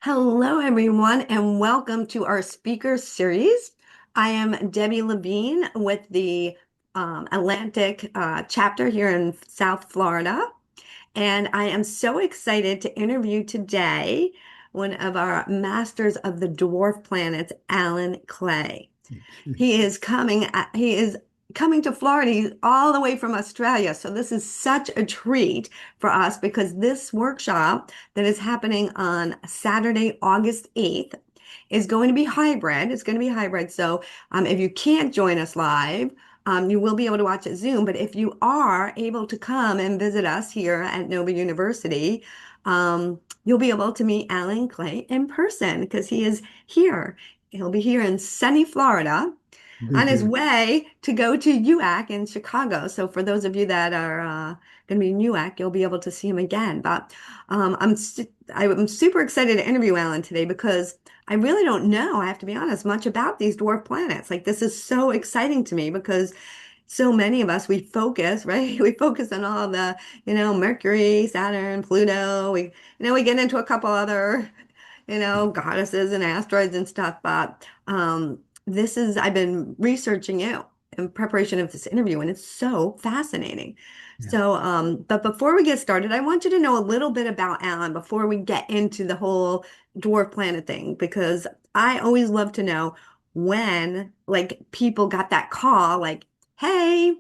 Hello, everyone, and welcome to our speaker series. I am Debbie Levine with the Atlantic chapter here in South Florida, and I am so excited to interview today one of our masters of the dwarf planets, Alan Clay. He is coming to Florida. He's all the way from Australia. So this is such a treat for us because this workshop that is happening on Saturday, August 8th is going to be hybrid. It's going to be hybrid. So if you can't join us live, you will be able to watch it Zoom. But if you are able to come and visit us here at Nova University, you'll be able to meet Alan Clay in person because he is here. He'll be here in sunny Florida Very on his good. way to go to UAC in Chicago. So for those of you that are going to be in UAC, you'll be able to see him again. But I'm super excited to interview Alan today because I really don't know, I have to be honest, much about these dwarf planets. Like this is so exciting to me because so many of us, we focus, right? We focus on all the, Mercury, Saturn, Pluto. We get into a couple other goddesses and asteroids and stuff. But I've been researching it in preparation of this interview, and it's so fascinating. Yeah. But before we get started, I want you to know a little bit about Alan before we get into the whole dwarf planet thing, because I always love to know when, like, people got that call, like, hey,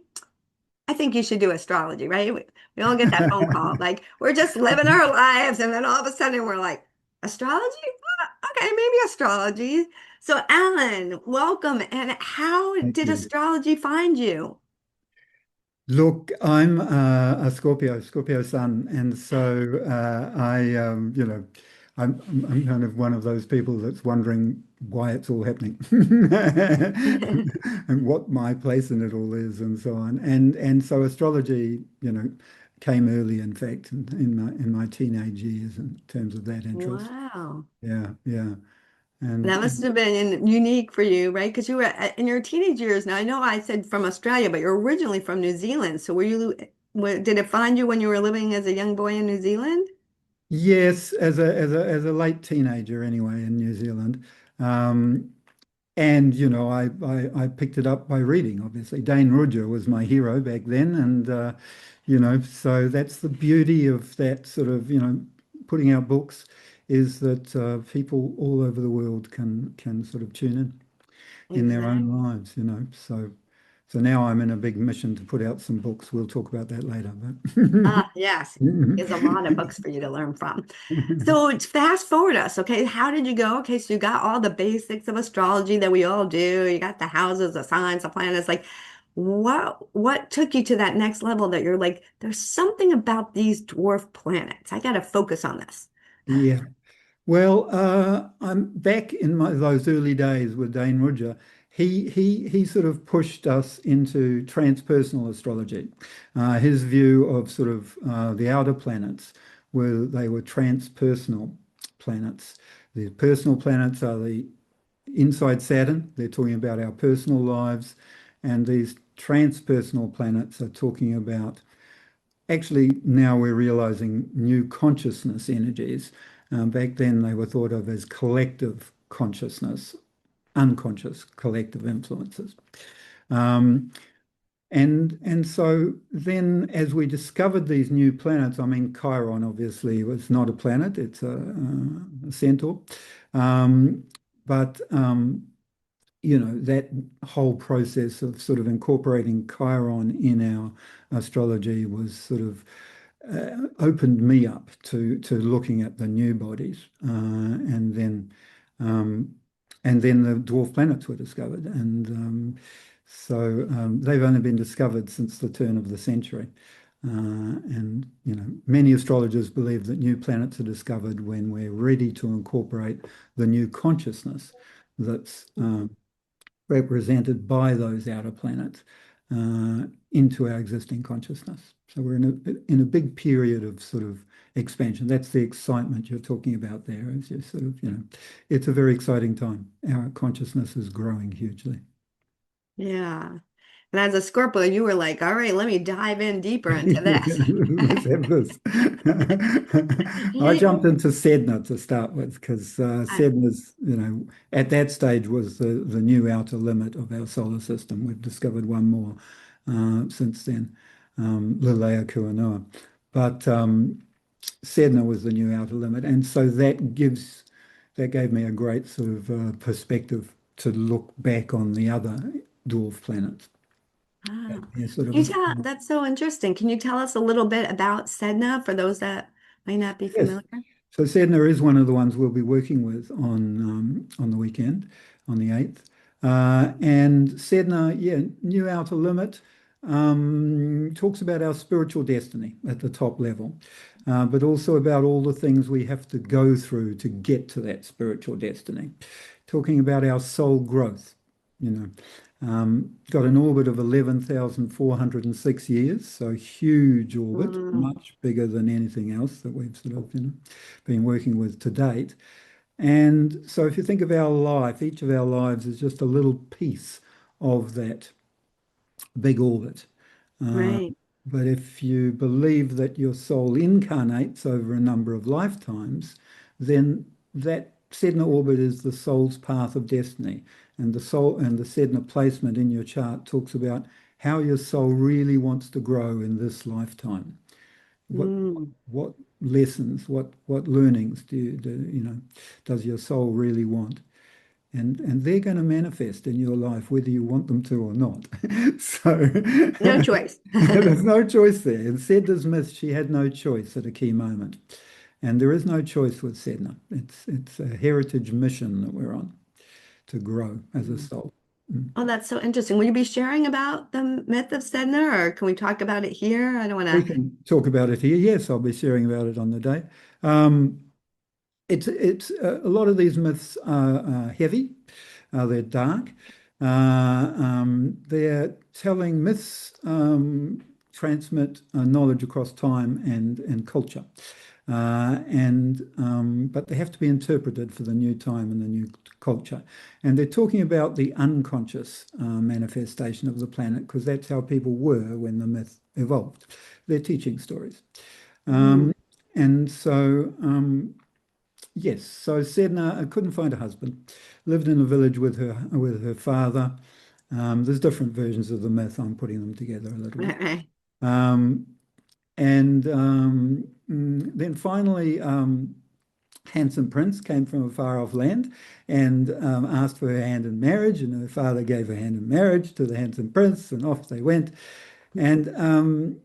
I think you should do astrology, right? We all get that phone call. Like we're just living our lives, and then all of a sudden we're like, astrology? Okay, maybe astrology. So, Alan, welcome. And how Thank did you. astrology find you? Look, I'm a Scorpio sun, and so I'm kind of one of those people that's wondering why it's all happening and what my place in it all is, and so on. And so astrology, came early, in fact, in my teenage years in terms of that interest. Wow. Yeah, yeah, and, That must and have been unique for you, right? Because you were in your teenage years. Now, I know I said from Australia, but you're originally from New Zealand. So, did it find you when you were living as a young boy in New Zealand? Yes, as a late teenager anyway in New Zealand. Um, and I picked it up by reading, obviously. Dane Rudger was my hero back then, and so that's the beauty of that sort of, putting out books is that people all over the world can sort of tune in their own Exactly. lives, so now I'm in a big mission to put out some books. We'll talk about that later, but Ah, yes. There's a lot of books for you to learn from. So it's fast forward us, okay? How did you go? Okay, so you got all the basics of astrology that we all do. You got the houses, the signs, the planets. Like, what took you to that next level that you're like, there's something about these dwarf planets. I got to focus on this. yeah. Well, I'm back in those early days with Dane Rudger. He sort of pushed us into transpersonal astrology. His view of sort of the outer planets, where they were transpersonal planets. The personal planets are the inside Saturn. They're talking about our personal lives, and these transpersonal planets are talking about actually, now we're realizing new consciousness energies. Back then, they were thought of as collective consciousness, unconscious collective influences. Um, and so then, as we discovered these new planets, I mean, Chiron obviously was not a planet; it's a centaur. Um, but that whole process of sort of incorporating Chiron in our astrology was sort of opened me up to looking at the new bodies, um, and then the dwarf planets were discovered, and they've only been discovered since the turn of the century. And many astrologers believe that new planets are discovered when we're ready to incorporate the new consciousness that's represented by those outer planets into our existing consciousness. So we're in a big period of sort of expansion. That's the excitement you're talking about there. Is just sort of, it's a very exciting time. Our consciousness is growing hugely. Yeah. And as a Scorpio, you were like, all right, let me dive in deeper into this. Let's have this. I Yeah, jumped into Sedna to start with because I- Sedna's, at that stage was the new outer limit of our solar system. We've discovered one more since then, Lilea Kuanua. But Sedna was the new outer limit, and so that gave me a great sort of perspective to look back on the other dwarf planets. ah. Yeah, sort Can you of. tell, that's so interesting. Can you tell us a little bit about Sedna for those that might not be Yes. familiar? So Sedna is one of the ones we'll be working with on the weekend, on the 8th. And Sedna, yeah, New Outer Limit, talks about our spiritual destiny at the top level, but also about all the things we have to go through to get to that spiritual destiny. Talking about our soul growth, you know. Got an orbit of 11,406 years, so huge orbit, Mm, much bigger than anything else that we've sort of, been working with to date. And so if you think of our life, each of our lives is just a little piece of that big orbit. Uh, right. but if you believe that your soul incarnates over a number of lifetimes, then that Sedna orbit is the soul's path of destiny. And the soul and the Sedna placement in your chart talks about how your soul really wants to grow in this lifetime. What Mm. what lessons, what learnings does your soul really want? And they're going to manifest in your life whether you want them to or not. So No choice. there's no choice there. In Sedna's myth, she had no choice at a key moment. And there is no choice with Sedna. It's a heritage mission that we're on to grow as a soul. Mm. Oh, that's so interesting. Will you be sharing about the myth of Sedna, or can we talk about it here? I don't want We to. can talk about it here. Yes, I'll be sharing about it on the day. Um, it's a lot of these myths are heavy. They're dark. They're telling myths, transmit knowledge across time and culture. But they have to be interpreted for the new time and the new culture. And they're talking about the unconscious manifestation of the planet because that's how people were when the myth evolved. They're teaching stories. Mm, Um, and so Yes, so Sedna couldn't find a husband, lived in a village with her father. There's different versions of the myth. I'm putting them together a little bit. right. Um, and then finally, handsome prince came from a far off land and asked for her hand in marriage, and her father gave her hand in marriage to the handsome prince, and off they went. And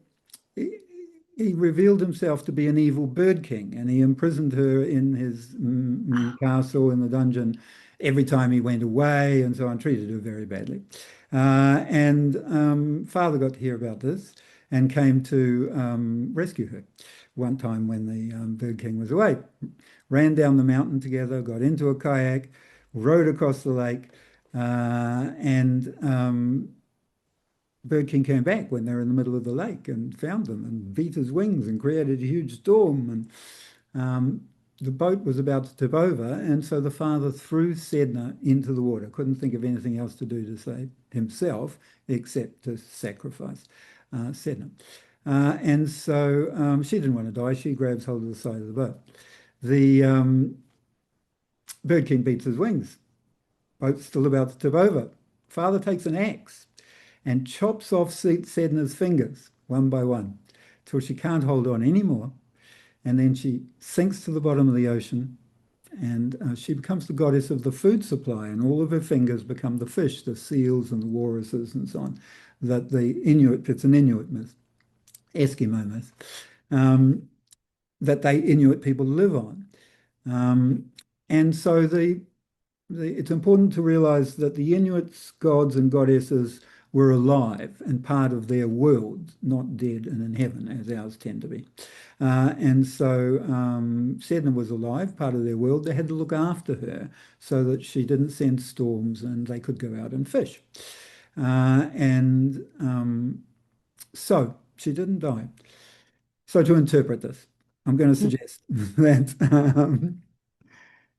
he revealed himself to be an evil bird king, and he imprisoned her in his castle in the dungeon every time he went away, and so on, treated her very badly. And father got to hear about this and came to rescue her one time when the bird king was away. Ran down the mountain together, got into a kayak, rowed across the lake, and Bird King came back when they were in the middle of the lake and found them and beat his wings and created a huge storm. And the boat was about to tip over. And so the father threw Sedna into the water. Couldn't think of anything else to do to save himself except to sacrifice Sedna. And so she didn't want to die. She grabs hold of the side of the boat. The Bird King beats his wings. Boat's still about to tip over. Father takes an axe and chops off Sedna's fingers one by one till she can't hold on anymore. And then she sinks to the bottom of the ocean and she becomes the goddess of the food supply, and all of her fingers become the fish, the seals and the walruses and so on. That the Inuit, it's an Inuit myth, Eskimo myth, that they Inuit people live on. Um, and so it's important to realize that the Inuits' gods and goddesses were alive and part of their world, not dead and in heaven, as ours tend to be. And so Sedna was alive, part of their world. They had to look after her so that she didn't send storms and they could go out and fish. And so she didn't die. So to interpret this, I'm going to suggest that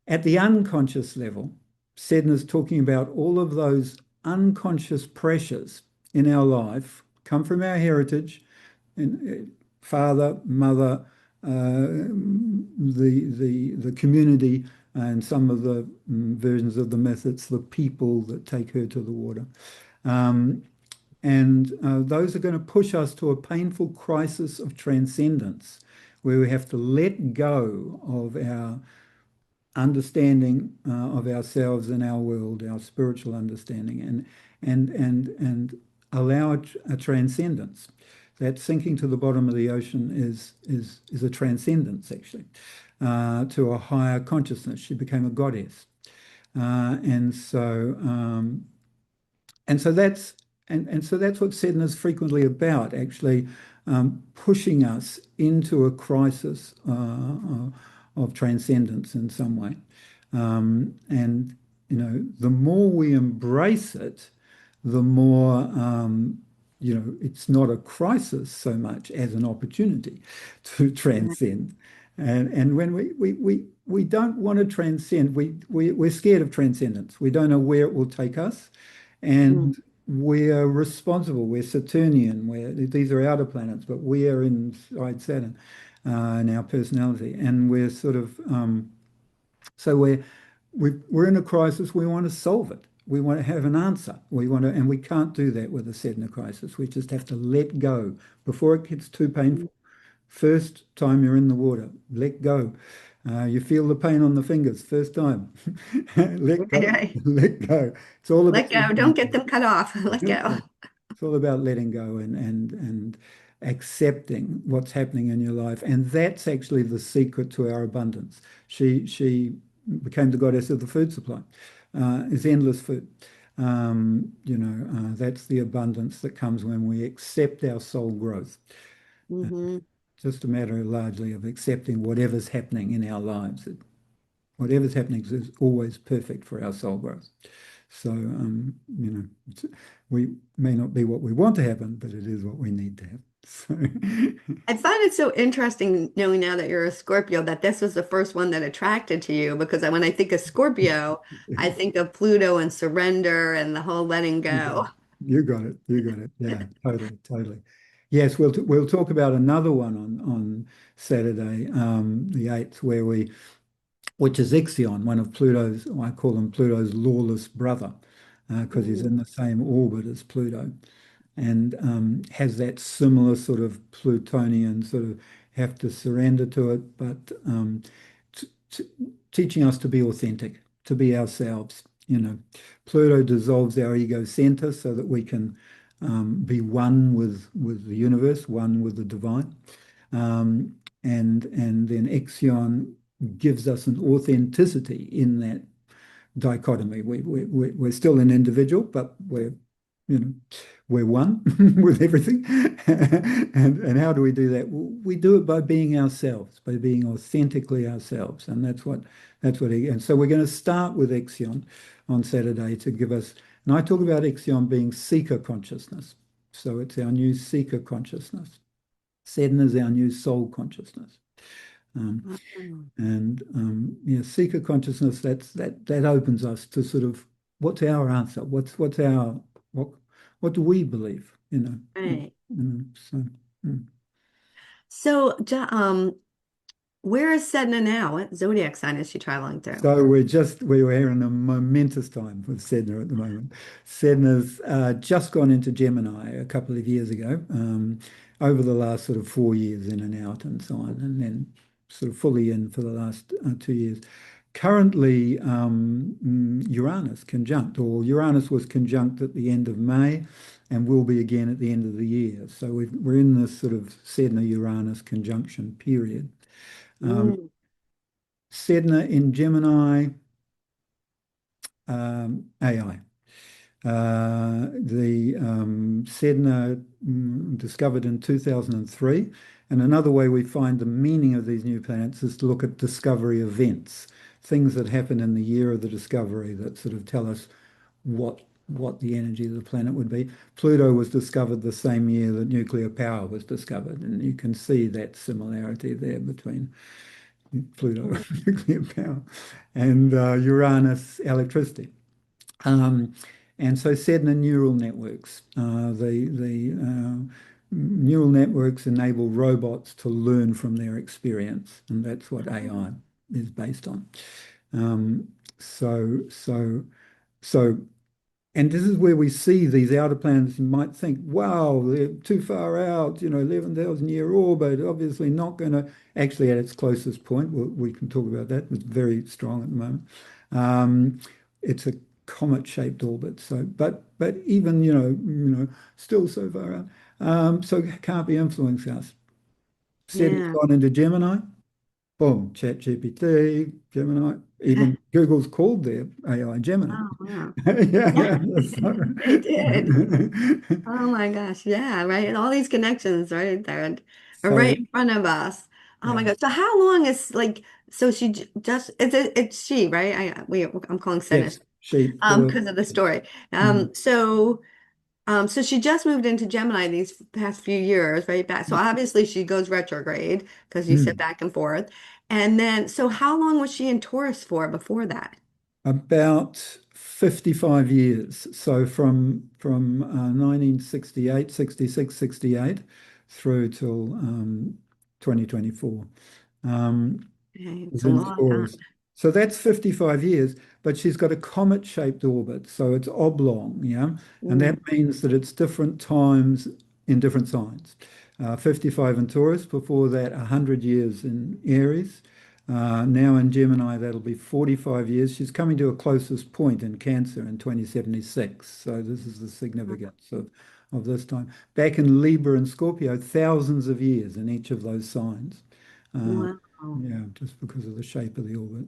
at the unconscious level, Sedna's talking about all of those unconscious pressures in our life come from our heritage, and father, mother, the community, and some of the versions of the myth, it's the people that take her to the water. Um, and those are going to push us to a painful crisis of transcendence, where we have to let go of our understanding of ourselves and our world, our spiritual understanding, and allow a transcendence. That sinking to the bottom of the ocean is a transcendence, actually, to a higher consciousness. She became a goddess, uh, and so um, and so that's and so that's what Sedna is frequently about, actually, pushing us into a crisis of transcendence in some way. And the more we embrace it, the more it's not a crisis so much as an opportunity to transcend. And when we don't want to transcend, we're scared of transcendence. We don't know where it will take us. Mm. And we're responsible. We're Saturnian. These are outer planets, but we are inside Saturn in our personality. And we're sort of so we're in a crisis. We want to solve it. We want to have an answer. And we can't do that with a Sedna crisis. We just have to let go before it gets too painful. First time you're in the water, let go. You feel the pain on the fingers first time. Let Right, go, right. let go. It's all about Let go. Don't get them cut off. Let let go. go. It's all about letting go and accepting what's happening in your life. And that's actually the secret to our abundance. She became the goddess of the food supply. Is endless food. That's the abundance that comes when we accept our soul growth. Hmm. Just a matter largely of accepting whatever's happening in our lives. Whatever's happening is always perfect for our soul growth. So, we may not be what we want to happen, but it is what we need to have. So, I find it so interesting knowing now that you're a Scorpio that this was the first one that attracted to you because when I think of Scorpio, I think of Pluto and surrender and the whole letting you got go. it. You got it. You got it. Yeah, totally, totally. Yes, we'll talk about another one on Saturday, the 8th, which is Ixion, one of Pluto's, I call him Pluto's lawless brother, because he's Mm, in the same orbit as Pluto, and has that similar sort of Plutonian sort of have to surrender to it, but t t teaching us to be authentic, to be ourselves. Pluto dissolves our ego center so that we can be one with the universe, one with the divine. And then Ixion gives us an authenticity in that dichotomy. We're still an individual, but you know, we're one with everything. And how do we do that? Well, we do it by being ourselves, by being authentically ourselves. And and so we're going to start with Ixion on Saturday to give us, and I talk about Ixion being seeker consciousness. So it's our new seeker consciousness. Sedna is our new soul consciousness. Um, mm, yeah, seeker consciousness, that opens us to sort of what's our answer? What's our what what do we believe? right. So mm. So, where is Sedna now? What zodiac sign is she traveling through? So we're in a momentous time with Sedna at the moment. Sedna's just gone into Gemini a couple of years ago, over the last sort of 4 years in and out and so on, and then sort of fully in for the last 2 years. Currently, Uranus conjunct, or Uranus was conjunct at the end of May and will be again at the end of the year. So we're in this sort of Sedna-Uranus conjunction period. Mm, Sedna in Gemini, AI. The Sedna discovered in 2003. And another way we find the meaning of these new planets is to look at discovery events, things that happen in the year of the discovery that sort of tell us what the energy of the planet would be. Pluto was discovered the same year that nuclear power was discovered, and you can see that similarity there between Pluto, mm, nuclear power, and Uranus, electricity. Um, and so Sedna neural networks, the neural networks enable robots to learn from their experience, and that's what AI Oh, is based on. Um, so, so, so, and this is where we see these outer planets. You might think, wow, they're too far out, 11,000 year orbit, obviously not going to, actually at its closest point, we can talk about that, it's very strong at the moment. Um, it's a comet-shaped orbit, so, but even, still so far out. So it can't be influencing us. Sedna's yeah. gone into Gemini, boom, ChatGPT, Gemini, even Google's called their AI Gemini. Oh, wow. Yeah, Yeah, yeah. So- they did. Oh my gosh. Yeah, right. And all these connections right there and are right So, in front of us. Oh my yeah, God. So how long is like so she just it's she, right? I'm calling Sedna yes, she, plural. because of the story. Mm, So she just moved into Gemini these past few years, right back. So obviously she goes retrograde because you said mm. back and forth. And then so how long was she in Taurus for before that? About 55 years. So from 1968, 66, 68 through till 2024. Um, Okay, it's was a in long time. Taurus. So that's 55 years, but she's got a comet-shaped orbit, so it's oblong, yeah? And that Mm, means that it's different times in different signs. 55 in Taurus, before that 100 years in Aries. Now in Gemini, that'll be 45 years. She's coming to a closest point in Cancer in 2076. So this is the significance of this time. Back in Libra and Scorpio, thousands of years in each of those signs. Uh, wow. yeah, just because of the shape of the orbit.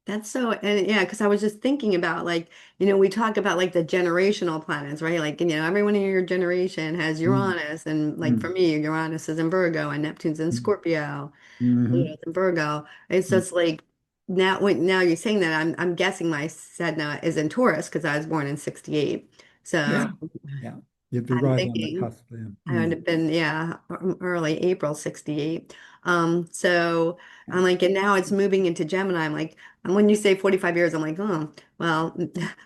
That's so, and yeah, because I was just thinking about like, we talk about like the generational planets, right? Like, everyone in your generation has Mm, Uranus, and like for mm, me, Uranus is in Virgo and Neptune's in mm, Scorpio, mhm, Pluto's in Virgo. It's mm. just like now you're saying that I'm guessing my Sedna is in Taurus because I was born in 68. Yeah, So yeah. You'd be I'm right on the thinking cusp there. I would Mm. have been, yeah, early April 68. So Yeah. I'm like, and now it's moving into Gemini. I'm like, and when you say 45 years, I'm like, oh, well,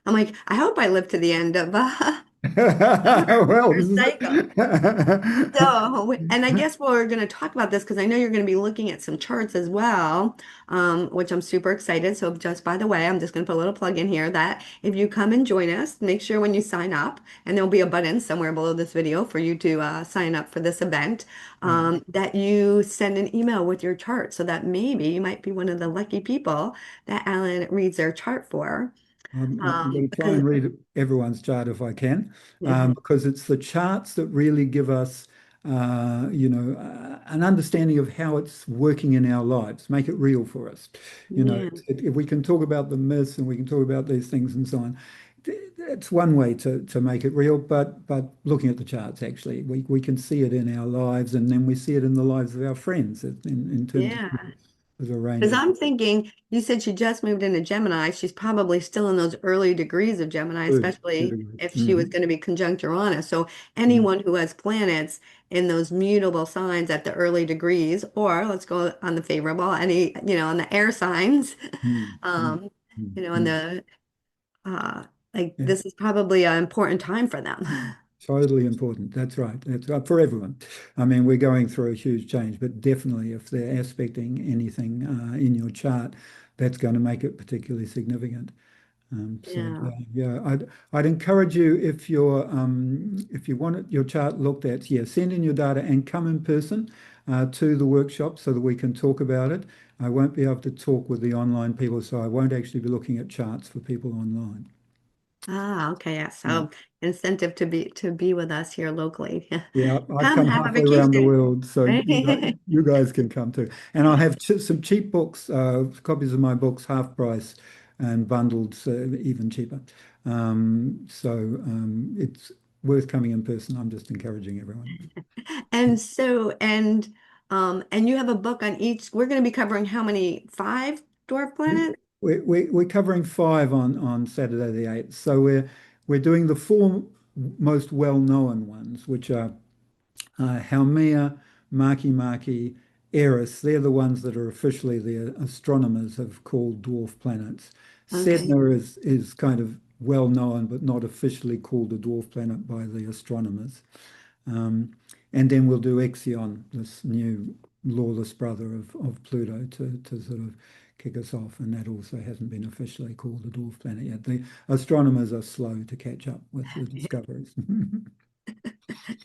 I'm like, I hope I live to the end of Well, her this is cycle. it. So, and I guess we're going to talk about this because I know you're going to be looking at some charts as well, which I'm super excited. So, just by the way, I'm just going to put a little plug in here that if you come and join us, make sure when you sign up, and there'll be a button somewhere below this video for you to sign up for this event, Yeah. that you send an email with your chart so that maybe you might be one of the lucky people that Alan reads their chart for. I'm going to try Because, and read everyone's chart if I can, because it's the charts that really give us, an understanding of how it's working in our lives, make it real for us. yeah, If we can talk about the myths and we can talk about these things and so on, it's one way to make it real. But looking at the charts, actually, we can see it in our lives, and then we see it in the lives of our friends in terms of yeah. there's a range Because of I'm thinking, you said she just moved into Gemini. She's probably still in those early degrees of Gemini, two especially degrees. if she was Mhm. going to be conjunct Uranus. So Mhm. anyone who has planets in those mutable signs at the early degrees, or let's go on the favorable, on the air signs, Mhm. Mhm. um, in Mhm. the like Yeah. this is probably an important time for them. Totally important. That's right. That's right for everyone. I mean, we're going through a huge change, but definitely if they're aspecting anything in your chart, that's going to make it particularly significant. So Yeah. yeah, yeah. I'd encourage you if you want your chart looked at, yeah, send in your data and come in person to the workshop so that we can talk about it. I won't be able to talk with the online people, so I won't actually be looking at charts for people online. Ah, okay. Yeah. Yeah. So incentive to be with us here locally. Yeah, I've Come come have a halfway around the vacation. world, so Right? you guys can come too. And I'll have ch some cheap books, copies of my books, half price, and bundled, so even cheaper. It's worth coming in person. I'm just encouraging everyone. And so, and you have a book on each. We're going to be covering how many? Five dwarf planets? We're covering five on Saturday the 8th. So we're doing the four most well-known ones, which are Haumea, Makemake, Eris, they're the ones that are officially the astronomers have called dwarf planets. Okay. Sedna is kind of well known, but not officially called a dwarf planet by the astronomers. Um, And then we'll do Ixion, this new lawless brother of Pluto, to sort of kick us off. And that also hasn't been officially called a dwarf planet yet. The astronomers are slow to catch up with the discoveries.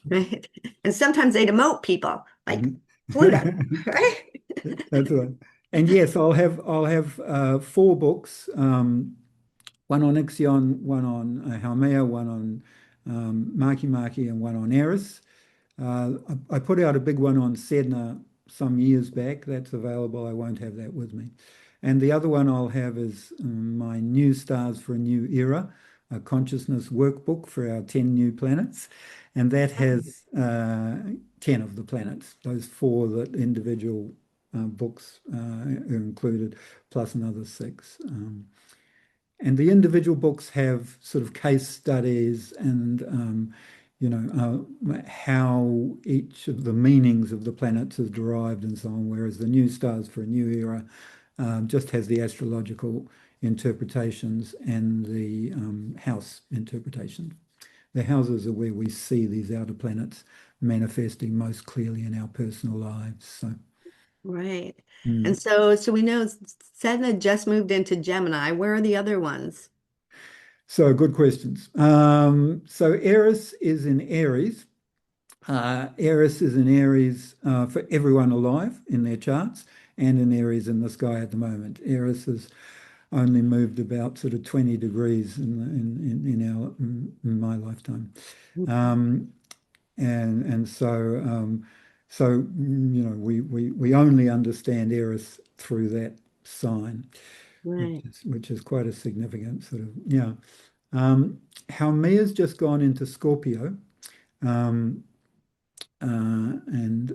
Right. And sometimes they demote people like Mhm. Pluto, right? That's right. And yes, I'll have four books, one on Ixion, one on Haumea, one on Makemake, and one on Eris. I put out a big one on Sedna some years back. That's available. I won't have that with me. And the other one I'll have is my New Stars for a New Era, a consciousness workbook for our 10 new planets. And that has 10 of the planets, those four that individual books are included, plus another six. And the individual books have sort of case studies and how each of the meanings of the planets is derived and so on, whereas the New Stars for a New Era just has the astrological interpretations and the house interpretation. The houses are where we see these outer planets manifesting most clearly in our personal lives. So, Right. And mm. so we know Sedna just moved into Gemini. Where are the other ones? So good questions. So Eris is in Aries. Eris is in Aries for everyone alive in their charts and in Aries in the sky at the moment. Eris has only moved about sort of 20 degrees in my lifetime. Um, and we only understand Eris through that sign, Right. which is quite a significant sort of, yeah. Haumea's just gone into Scorpio. Um, and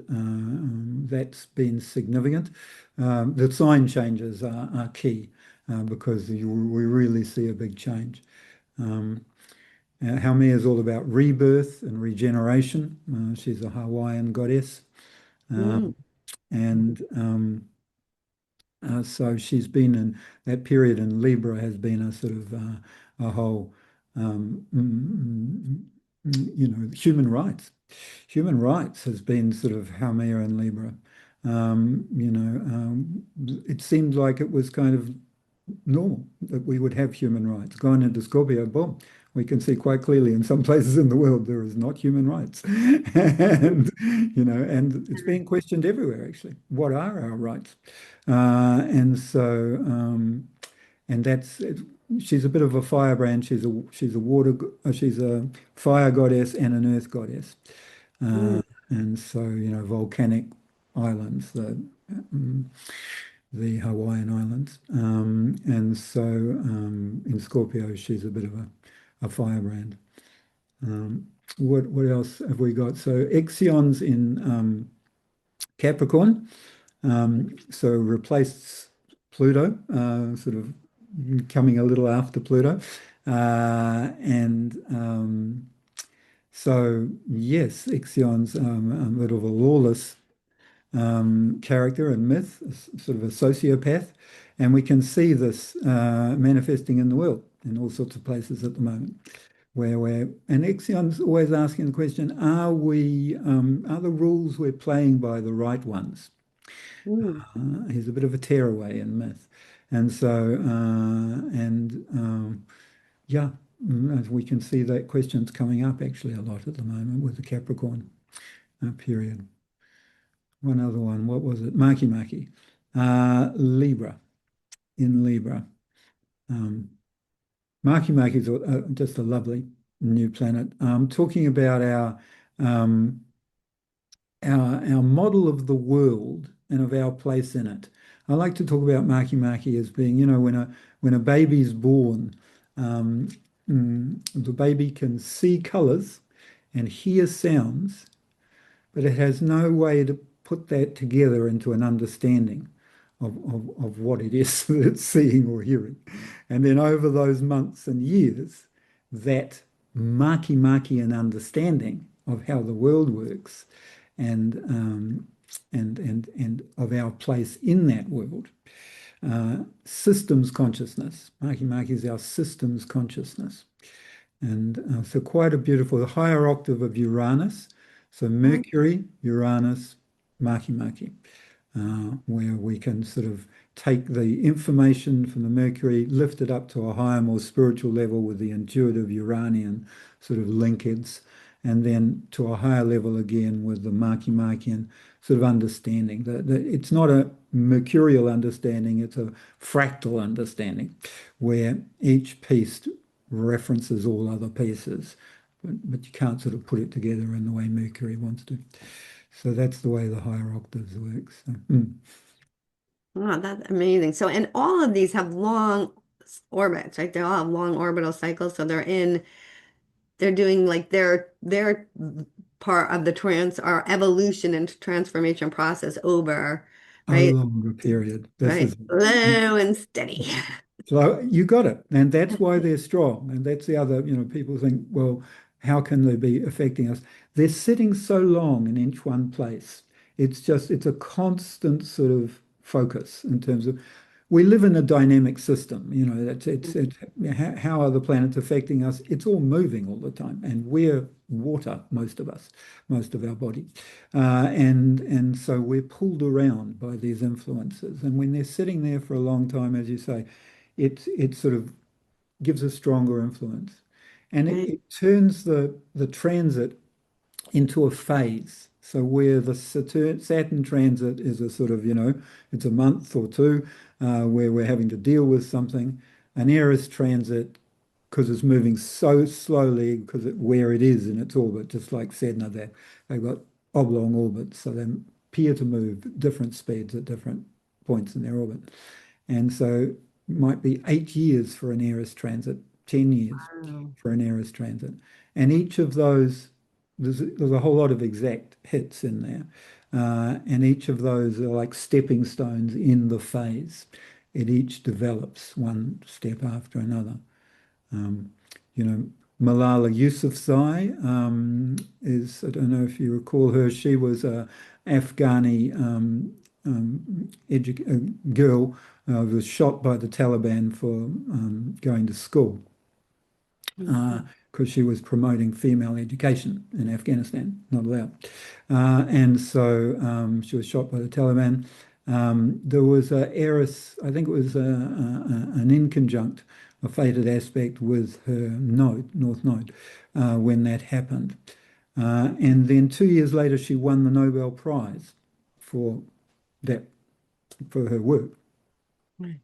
That's been significant. The sign changes are key because we really see a big change. Um, Haumea is all about rebirth and regeneration. She's a Hawaiian goddess. Mm. And So she's been in that period in Libra has been a sort of a whole, human rights. Human rights has been sort of Haumea and Libra. It seemed like it was kind of normal that we would have human rights. Going into Scorpio, boom, we can see quite clearly in some places in the world there is not human rights. And it's being questioned everywhere, actually. What are our rights? And so, and that's it. She's a bit of a firebrand. She's a fire goddess and an earth goddess. Mm. And so, volcanic islands, the Hawaiian Islands. In Scorpio, she's a bit of a firebrand. What else have we got? So Ixion's in Capricorn, so replaced Pluto, sort of coming a little after Pluto. And So yes, Ixion's a bit of a lawless character and myth, sort of a sociopath, and we can see this manifesting in the world in all sorts of places at the moment. And Ixion's always asking the question: are the rules we're playing by the right ones? Mm. He's a bit of a tearaway in myth, and so and yeah, as we can see that question's coming up actually a lot at the moment with the Capricorn period. One other one, what was it? Makemake. Libra, in Libra. Um, Makemake is just a lovely new planet. Talking about um, our model of the world and of our place in it. I like to talk about Makemake as being, when a baby's born, um, the baby can see colors and hear sounds, but it has no way to put that together into an understanding of what it is that it's seeing or hearing. And then over those months and years, that Makimakian understanding of how the world works and and of our place in that world. Systems consciousness. Makemake is our systems consciousness. And so quite a beautiful, the higher octave of Uranus. So Mercury, Uranus, Makemake, where we can sort of take the information from the Mercury, lift it up to a higher, more spiritual level with the intuitive Uranian sort of linkage, and then to a higher level again with the Makemakean sort of understanding. It's not a mercurial understanding, it's a fractal understanding where each piece references all other pieces, but you can't sort of put it together in the way Mercury wants to. So that's the way the higher octaves work. So, Oh, that's amazing. So, and all of these have long orbits, right? They all have long orbital cycles. So they're doing like their part of the trans or evolution and transformation process over, a right? longer period. This Right. is Slow and steady. so you got it. And that's why they're strong. And that's the other, people think, well, how can they be affecting us? They're sitting so long in each one place. It's a constant sort of focus in terms of we live in a dynamic system. How are the planets affecting us? It's all moving all the time. And we're water, most of us, most of our body. And so we're pulled around by these influences. And when they're sitting there for a long time, as you say, it sort of gives a stronger influence. And it, Right. it turns the transit into a phase. So where the Saturn transit is a sort of, it's a month or two where we're having to deal with something. An Eris transit, because it's moving so slowly, because where it is in its orbit, just like Sedna, they've got oblong orbits, so they appear to move different speeds at different points in their orbit. And so it might be 8 years for an Eris transit, 10 years Wow. for an Eris transit. And each of those, there's a whole lot of exact hits in there. And each of those are like stepping stones in the phase. It each develops one step after another. Um, you know, Malala Yousafzai I don't know if you recall her, she was a Afghani girl who was shot by the Taliban for going to school Mhm. because she was promoting female education in Afghanistan, not allowed. And so she was shot by the Taliban. There was a heiress, I think it was an inconjunct, a fated aspect with her node, North Node, when that happened. And then 2 years later, she won the Nobel Prize for that, for her work. Right.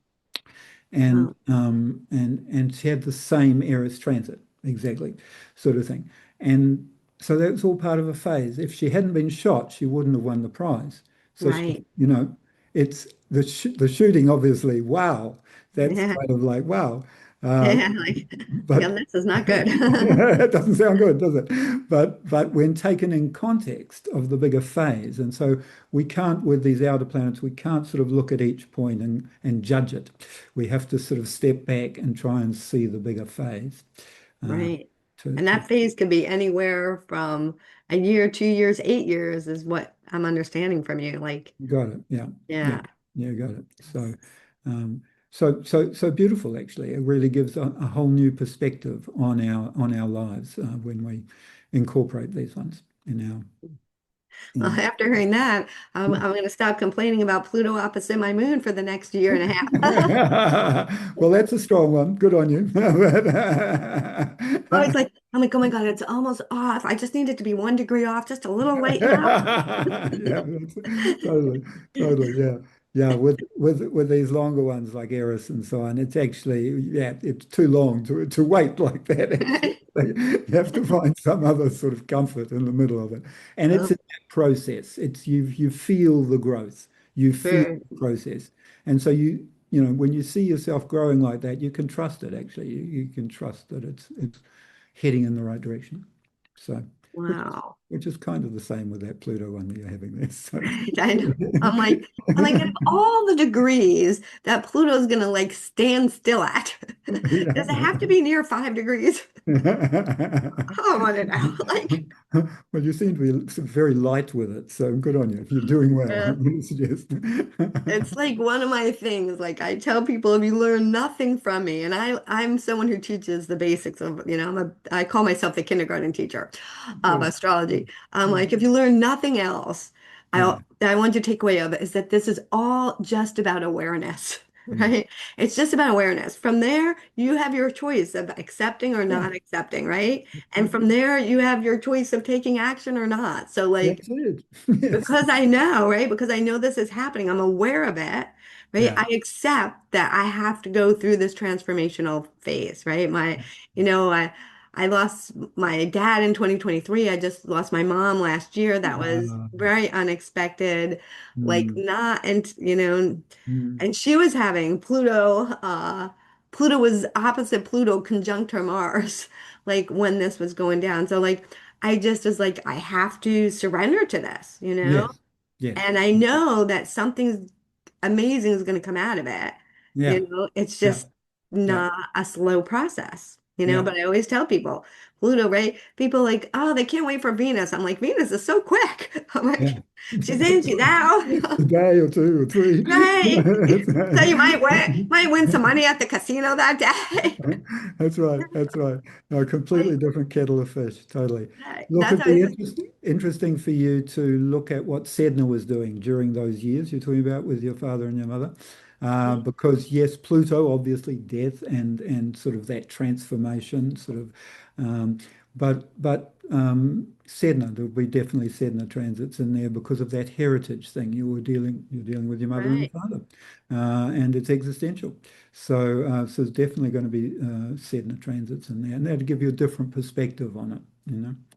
and Wow. and she had the same Eris transit, exactly, sort of thing. And so that was all part of a phase. If she hadn't been shot, she wouldn't have won the prize. So she, Right. it's the shooting, obviously. Wow, that's Yeah. kind of like wow. Uh, Yeah. Like, yeah, but this is not good. it doesn't sound good, does it? But when taken in context of the bigger phase, and so we can't with these outer planets, we can't sort of look at each point and judge it. We have to sort of step back and try and see the bigger phase. Uh, Right. And to that phase could be anywhere from a year, 2 years, 8 years is what I'm understanding from you. Like, got it. Yeah, yeah, yeah. yeah, got it. Um, so beautiful. Actually, it really gives a whole new perspective on our lives when we incorporate these ones in our Well, in. after hearing that, I'm going to stop complaining about Pluto opposite my moon for the next year and a half. Well, that's a strong one. Good on you. Oh, it's like, I'm like, oh my God, it's almost off. I just need it to be 1 degree off, just a little lighten up. Yeah, totally, totally. Yeah, yeah. With these longer ones like Eris and so on, it's actually it's too long to wait like that. Actually, you have to find some other sort of comfort in the middle of it, and it's Oh, a process. It's you feel the growth, you feel very, the process, and so you when you see yourself growing like that, you can trust it. Actually, you can trust that it's heading in the right direction. So, which is wow. which is kind of the same with that Pluto one that you're having there. So, Right. I know. I'm like, out of all the degrees that Pluto's gonna like stand still at. Does it have to be near 5 degrees? I want to know. Like, Well, you seem to be very light with it, so good on you. If you're doing well, uh, I'm going to suggest. it's like one of my things. Like I tell people, if you learn nothing from me, and I'm someone who teaches the basics of, I call myself the kindergarten teacher of Good. astrology. I'm Good. like, if you learn nothing else, Yeah. I want you to take away of it is that this is all just about awareness, Mm. right? It's just about awareness. From there, you have your choice of accepting or Yeah. not accepting, right? That's And it. from there, you have your choice of taking action or not. So like That's it. Yes. because I know, right? Because I know this is happening, I'm aware of it, right? Yeah. I accept that I have to go through this transformational phase, right? You know, I lost my dad in 2023. I just lost my mom last year. That was Uh, very unexpected. Like mm, not, and mm. and she was having Pluto was opposite Pluto conjunct her Mars, like when this was going down. So like I just was like, I have to surrender to this, Yes. Yes. And I know that something amazing is going to come out of it. Yeah. It's Yeah. just Yeah. not a slow process, Yeah. but I always tell people, Pluto, right? People like, oh, they can't wait for Venus. I'm like, Venus is so quick. I'm Yeah. like, she's in, she's out. A day or two or three. Right. So you might win some money at the casino that day. That's right. That's right. No, a completely Like, different kettle of fish. Totally. Look, that's it'd always be like, interesting for you to look at what Sedna was doing during those years you're talking about with your father and your mother. Because yes, Pluto, obviously death and sort of that transformation, sort of, um, but Sedna, there'll be definitely Sedna transits in there because of that heritage thing. You're dealing with your mother and your right. father, and it's existential. So there's definitely going to be Sedna transits in there, and that'll give you a different perspective on it.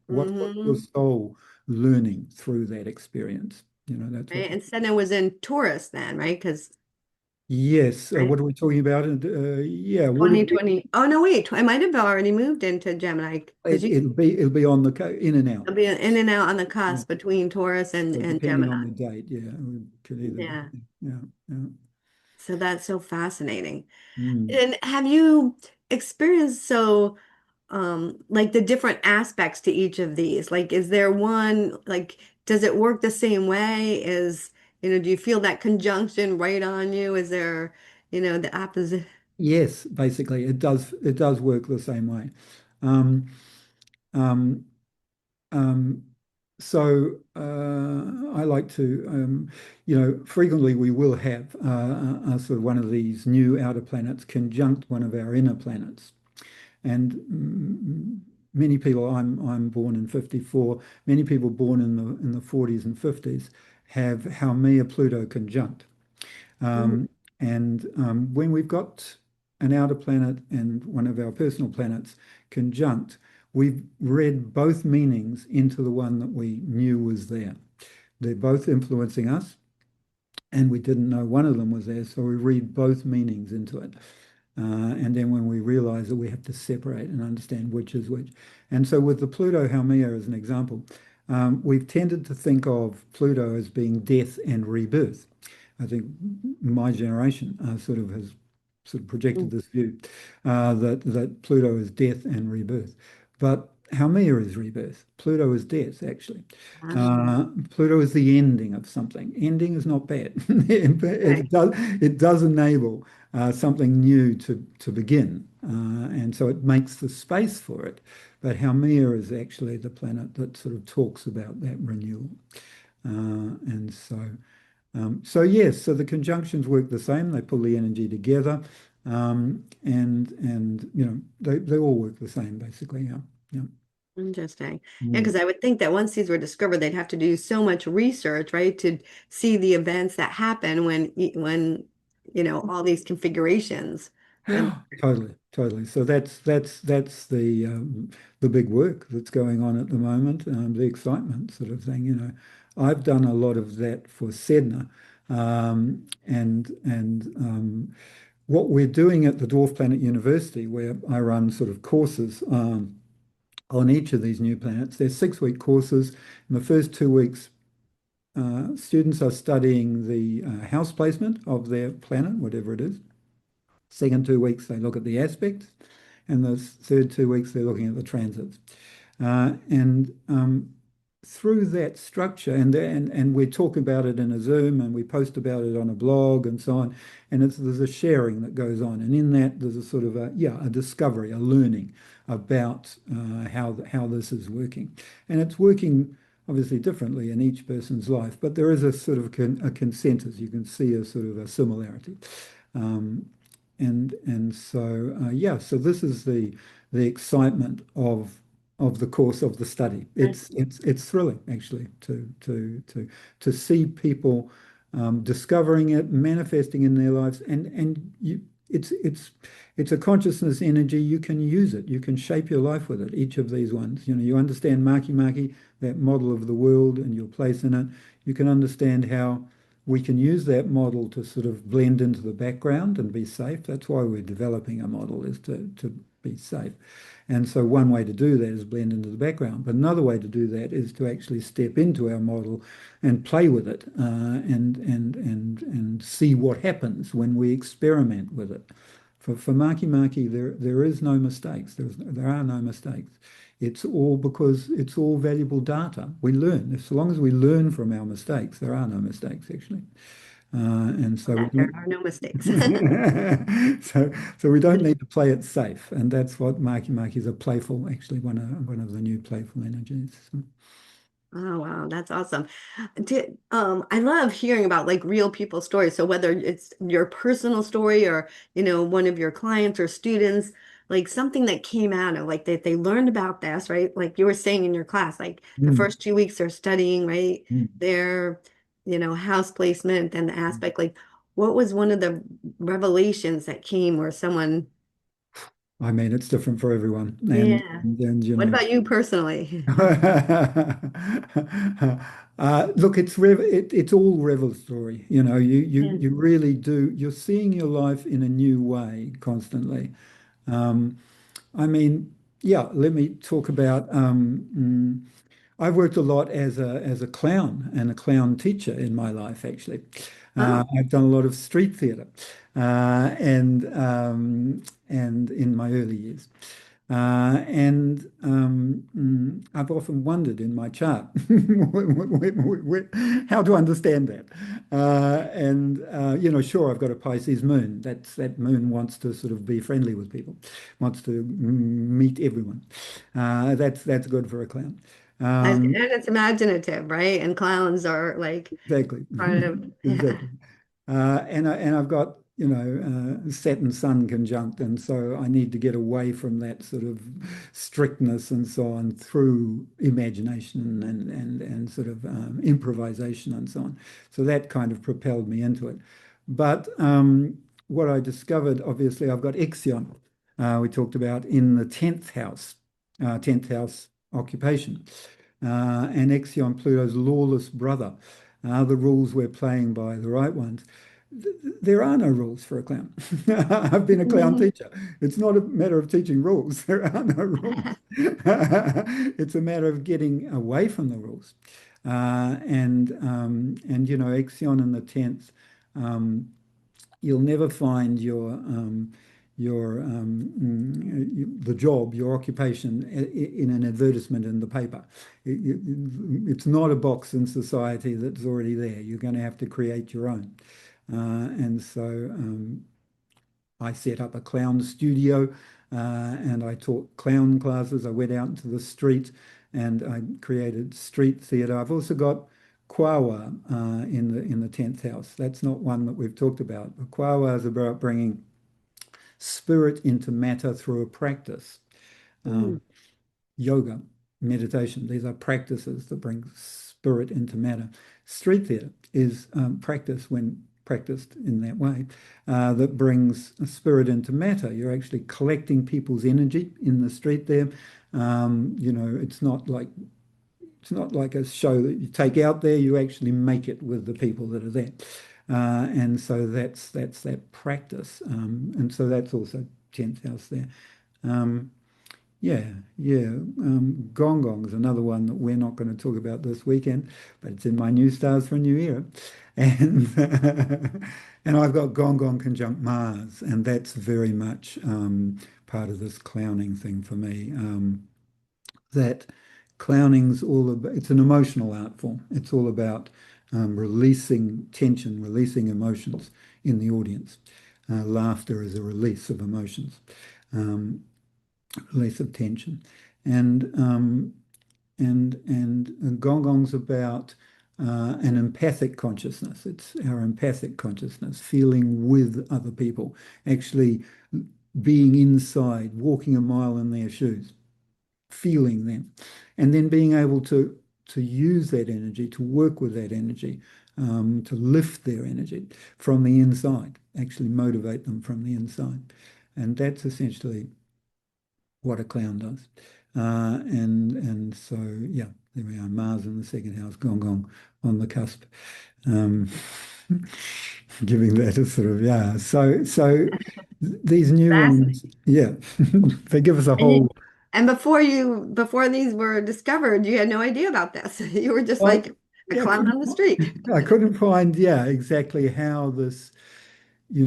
What's your Hmm. soul learning through that experience? That's what. Right. And Sedna was in Taurus then, right? Because Yes. right, What are we talking about? And yeah, would it be? 2020. Oh no, wait, I might have already moved into Gemini because It, it'll be on the in and out. I'll be in and out on the Yeah. cusp between Taurus and So and depending Gemini. on the date, yeah, it could either be. Yeah. Yeah. Yeah. So that's so fascinating. Mm. And have you experienced like the different aspects to each of these? Like, is there one, like, does it work the same way? Do you feel that conjunction right on you? Is there, the opposite? Yes, basically, it does. It does work the same way. Um, um, Um, I like to, frequently we will have sort of one of these new outer planets conjunct one of our inner planets. And many people, I'm born in 54, many people born in the 40s and 50s have Haumea Pluto conjunct. Mhm. And when we've got an outer planet and one of our personal planets conjunct, we've read both meanings into the one that we knew was there. They're both influencing us, and we didn't know one of them was there, so we read both meanings into it. And then when we realize that we have to separate and understand which is which. And so with the Pluto Haumea as an example, we've tended to think of Pluto as being death and rebirth. I think my generation has sort of projected this view that Pluto is death and rebirth, but Haumea is rebirth. Pluto is death, actually. Ah, Pluto is the ending of something. Ending is not bad. right. It does enable something new to begin, and so it makes the space for it. But Haumea is actually the planet that sort of talks about that renewal, and so yes, so the conjunctions work the same. They pull the energy together, and they all work the same basically. Yeah, yeah. Interesting. Yeah, Mm. because I would think that once these were discovered, they'd have to do so much research, right, to see the events that happen when all these configurations. And Totally, totally. So that's the big work that's going on at the moment, the excitement sort of thing. I've done a lot of that for Sedna, and what we're doing at the Dwarf Planet University, where I run sort of courses on each of these new planets. They're 6-week courses. In the first 2 weeks, students are studying the house placement of their planet, whatever it is. Second 2 weeks, they look at the aspects. And the third 2 weeks, they're looking at the transits. And through that structure, and we talk about it in a Zoom, and we post about it on a blog and so on, and there's a sharing that goes on, and in that there's a sort of a discovery, a learning about how this is working, and it's working obviously differently in each person's life, but there is a sort of a consensus. You can see a sort of a similarity. Um, and so yeah, so this is the excitement of the course of the study. It's thrilling actually to see people discovering it, manifesting in their lives, and it's a consciousness energy. You can use it. You can shape your life with it. Each of these ones, you understand Makemake, that model of the world and your place in it. You can understand how we can use that model to sort of blend into the background and be safe. That's why we're developing a model, is to be safe. And so one way to do that is blend into the background. But another way to do that is to actually step into our model and play with it, and see what happens when we experiment with it. For Makemake, there is no mistakes. There are no mistakes. It's all because it's all valuable data. We learn. As long as we learn from our mistakes, there are no mistakes actually. And so we That there don't, are no mistakes. so we don't need to play it safe, and that's what Makemake is, a playful, actually one of the new playful energies. Oh wow, that's awesome. I love hearing about like real people stories. So whether it's your personal story or, one of your clients or students, like something that came out of like that they learned about this, right? Like you were saying in your class, like the Mm, first 2 weeks they're studying, right? mm, Their, house placement and the aspect, like what was one of the revelations that came where someone, I mean, it's different for everyone, and yeah. and you What know. about you personally? Look, it's all revelatory. Yeah. You really do. You're seeing your life in a new way constantly. Um, I mean, yeah. Let me talk about. I've worked a lot as a clown and a clown teacher in my life. Actually, Oh, I've done a lot of street theatre, and in my early years. And I've often wondered in my chart how to understand that. Sure, I've got a Pisces moon. That moon wants to sort of be friendly with people, wants to meet everyone. That's good for a clown. and Um, it's imaginative, right? And clowns are like exactly, part of, yeah. exactly. And I've got, Saturn Sun conjunct, and so I need to get away from that sort of strictness and so on through imagination and sort of improvisation and so on. So that kind of propelled me into it. But what I discovered, obviously, I've got Ixion. We talked about in the 10th house occupation, and Ixion, Pluto's lawless brother. The rules we're playing by, the right ones. There are no rules for a clown. I've been a clown Mhm. teacher. It's not a matter of teaching rules. There are no rules. It's a matter of getting away from the rules. And Ixion in the 10th, you'll never find the job, your occupation in an advertisement in the paper. It's not a box in society that's already there. You're going to have to create your own. And so I set up a clown studio, and I taught clown classes. I went out into the street and I created street theatre. I've also got Kwawa in the 10th house. That's not one that we've talked about. But Kwawa is about bringing spirit into matter through a practice. Mm. Yoga, meditation, these are practices that bring spirit into matter. Street theatre is practice when practiced in that way, that brings spirit into matter. You're actually collecting people's energy in the street there. It's not like a show that you take out there. You actually make it with the people that are there. And so that's that practice. And so that's also 10th house there. Um, Yeah, yeah. Gong Gong is another one that we're not going to talk about this weekend, but it's in my new stars for a new era. And and I've got Gong Gong conjunct Mars, and that's very much part of this clowning thing for me. That clowning's all about, it's an emotional art form. It's all about releasing tension, releasing emotions in the audience. Laughter is a release of emotions. Um, Release of tension, and Gong Gong's about an empathic consciousness. It's our empathic consciousness, feeling with other people, actually being inside, walking a mile in their shoes, feeling them, and then being able to use that energy, to work with that energy, to lift their energy from the inside, actually motivate them from the inside, and that's essentially what a clown does. And so yeah, there we are. Mars in the second house, Gong Gong on the cusp. Um, Giving that a sort of yeah. So these new ones, Fascinating. yeah, they give us a And whole. before these were discovered, you had no idea about this. You were just Well, like a yeah, clown on the street. I couldn't find yeah exactly how this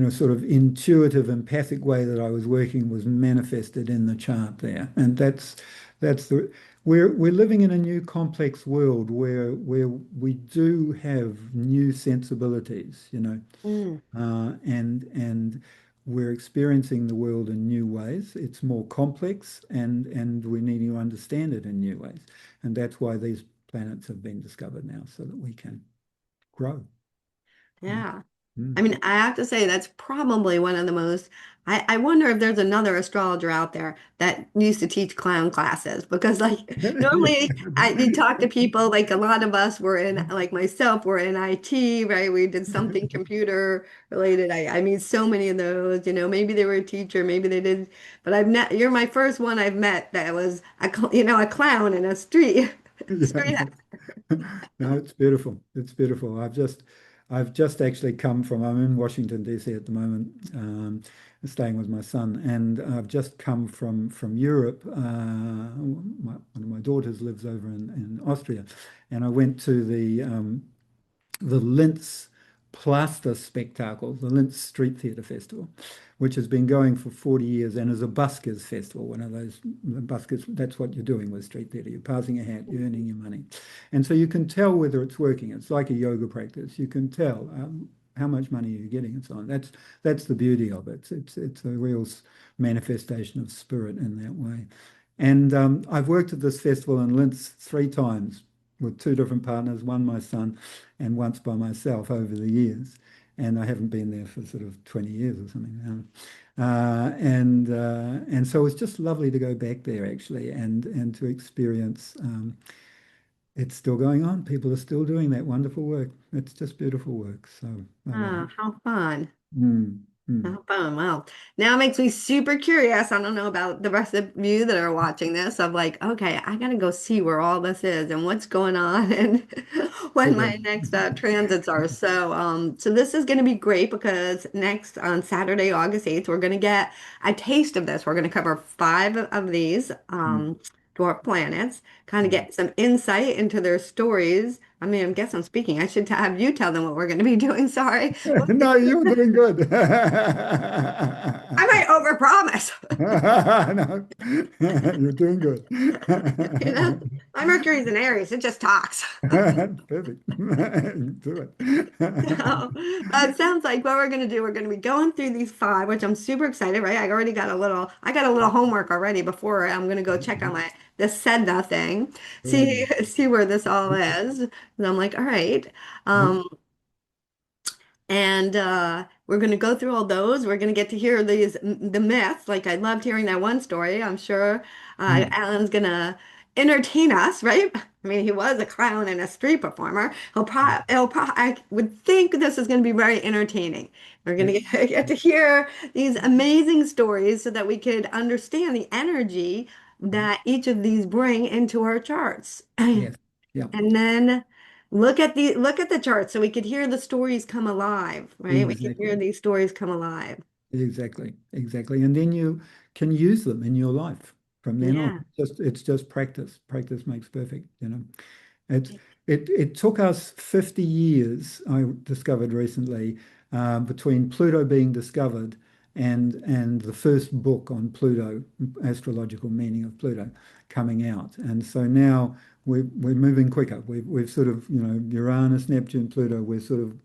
sort of intuitive, empathic way that I was working was manifested in the chart there. And that's the we're living in a new complex world where we do have new sensibilities, Mm, and we're experiencing the world in new ways. It's more complex and we're needing to understand it in new ways. And that's why these planets have been discovered now so that we can grow. Mm. yeah. I Mm. mean, I have to say that's probably one of the most. I wonder if there's another astrologer out there that used to teach clown classes because, like, normally you talk to people, like a lot of us were in, like myself, were in IT, right? We did something computer related. I mean, so many of those, maybe they were a teacher, maybe they did, but you're my first one I've met that was a clown in a street, street. Yeah. No, it's beautiful. It's beautiful. I've just actually come from, I'm in Washington, D.C. at the moment, staying with my son, and I've just come from Europe. One of my daughters lives over in Austria, and I went to the Linz Plaster Spectacle, the Linz Street Theatre Festival, which has been going for 40 years and is a buskers festival, one of those buskers. That's what you're doing with street theatre. You're passing a hat, you're earning your money. And so you can tell whether it's working. It's like a yoga practice. You can tell how much money you're getting and so on. That's the beauty of it. It's a real manifestation of spirit in that way. And I've worked at this festival in Linz 3 times with 2 different partners, one my son and once by myself over the years. And I haven't been there for sort of 20 years or something now. And so it's just lovely to go back there actually and to experience it's still going on. People are still doing that wonderful work. It's just beautiful work. So I love Ah, it. how fun. Mm, mm. Oh, fun. Well, now it makes me super curious. I don't know about the rest of you that are watching this. I'm like, okay, I gotta go see where all this is and what's going on and when Okay. my next transits are. So this is gonna be great because next on Saturday, August 8th, we're gonna get a taste of this. We're gonna cover 5 of these Mm, dwarf planets, kind of mm. get some insight into their stories. I mean, I guess I'm speaking. I should have you tell them what we're going to be doing. Sorry. No, you're doing good. I might overpromise. No, you're doing good. You know, my Mercury's in Aries. It just talks. Perfect. Do it. So, it sounds like what we're going to do, we're going to be going through these 5, which I'm super excited, right? I got a little homework already before I'm going to go check on this Sedna thing, see, Mm. see where this all is. And I'm like, all right. Um, And we're going to go through all those. We're going to get to hear the myths. Like I loved hearing that one story. I'm sure Mm. Alan's going to entertain us, right? I mean, he was a clown and a street performer. I would think this is going to be very entertaining. We're going Yeah. to get to hear these amazing stories so that we could understand the energy that each of these bring into our charts. Yes. Yeah. And then look at the chart so we could hear the stories come alive, right? We could hear Exactly. these stories come alive. Exactly. Exactly. And then you can use them in your life. From then on. Yeah. It's just practice. Practice makes perfect. It it took us 50 years, I discovered recently, between Pluto being discovered and the first book on Pluto, astrological meaning of Pluto, coming out. And so now we're moving quicker. We've sort of, Uranus, Neptune, Pluto, we're sort of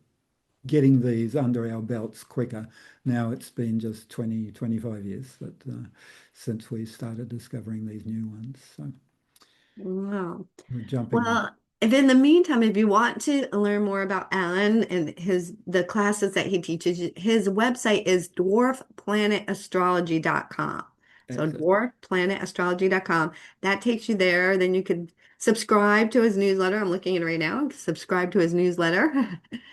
getting these under our belts quicker. Now it's been just 20, 25 years since we started discovering these new ones. So Wow. we're jumping on. Well, if in the meantime, if you want to learn more about Alan and the classes that he teaches, his website is dwarfplanetastrology.com. So That's it. dwarfplanetastrology.com. That takes you there. Then you could subscribe to his newsletter. I'm looking at it right now. Subscribe to his newsletter.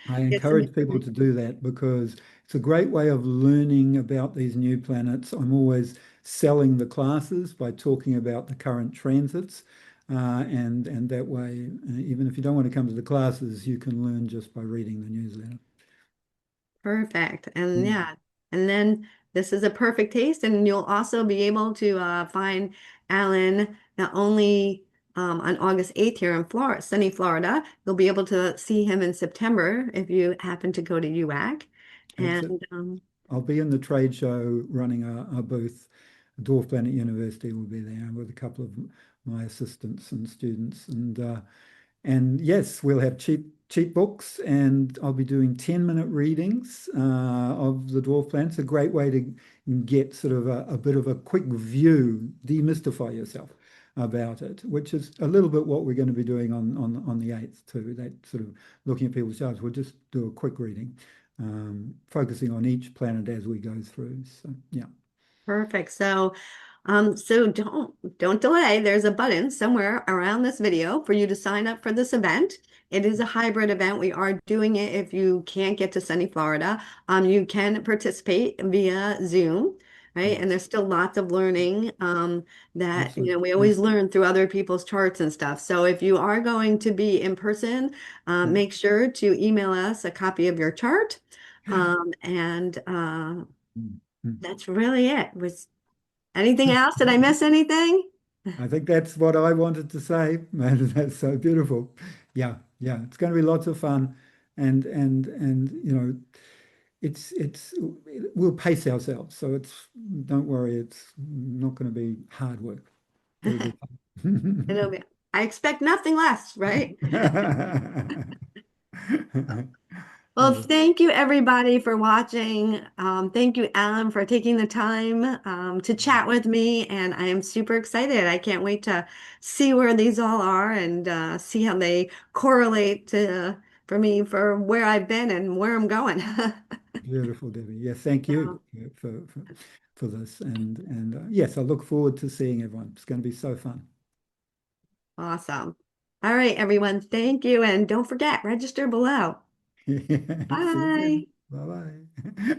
I Get some encourage people to information. do that because it's a great way of learning about these new planets. I'm always selling the classes by talking about the current transits, and that way, even if you don't want to come to the classes, you can learn just by reading the newsletter. Perfect. And Mm, yeah, and then this is a perfect taste, and you'll also be able to find Alan not only on August 8th here in Florida, sunny Florida. You'll be able to see him in September if you happen to go to UAC. That's it. And I'll be in the trade show running a booth. Dwarf Planet University will be there with a couple of my assistants and students, and yes, we'll have cheap books, and I'll be doing 10-minute readings of the dwarf planet. It's a great way to get sort of a bit of a quick view, demystify yourself about it, which is a little bit what we're going to be doing on the 8th too. That sort of looking at people's charts. We'll just do a quick reading, focusing on each planet as we go through. So yeah. perfect. So don't delay. There's a button somewhere around this video for you to sign up for this event. It is a hybrid event. We are doing it if you can't get to sunny Florida. You can participate via Zoom, right? And Yes. there's still lots of learning that, Absolutely. we Yeah. always learn through other people's charts and stuff. So if you are going to be in person, Yeah. make sure to email us a copy of your chart. And Mm, mm. that's really it. Was anything else? Did I miss anything? I think that's what I wanted to say. Man, that's so beautiful. Yeah, yeah. It's going to be lots of fun, and it's we'll pace ourselves. So don't worry, it's not going to be hard work. It'll be It'll fun. be, I expect nothing less, right? Well, Uh, thank you everybody for watching. Thank you, Alan, for taking the time to chat with me. And I am super excited. I can't wait to see where these all are and see how they correlate for me for where I've been and where I'm going. Beautiful, Debbie. Yeah, thank you for this, and yes, I look forward to seeing everyone. It's going to be so fun. Awesome. All right, everyone. Thank you. And don't forget, register below. See you then. Bye. Bye bye.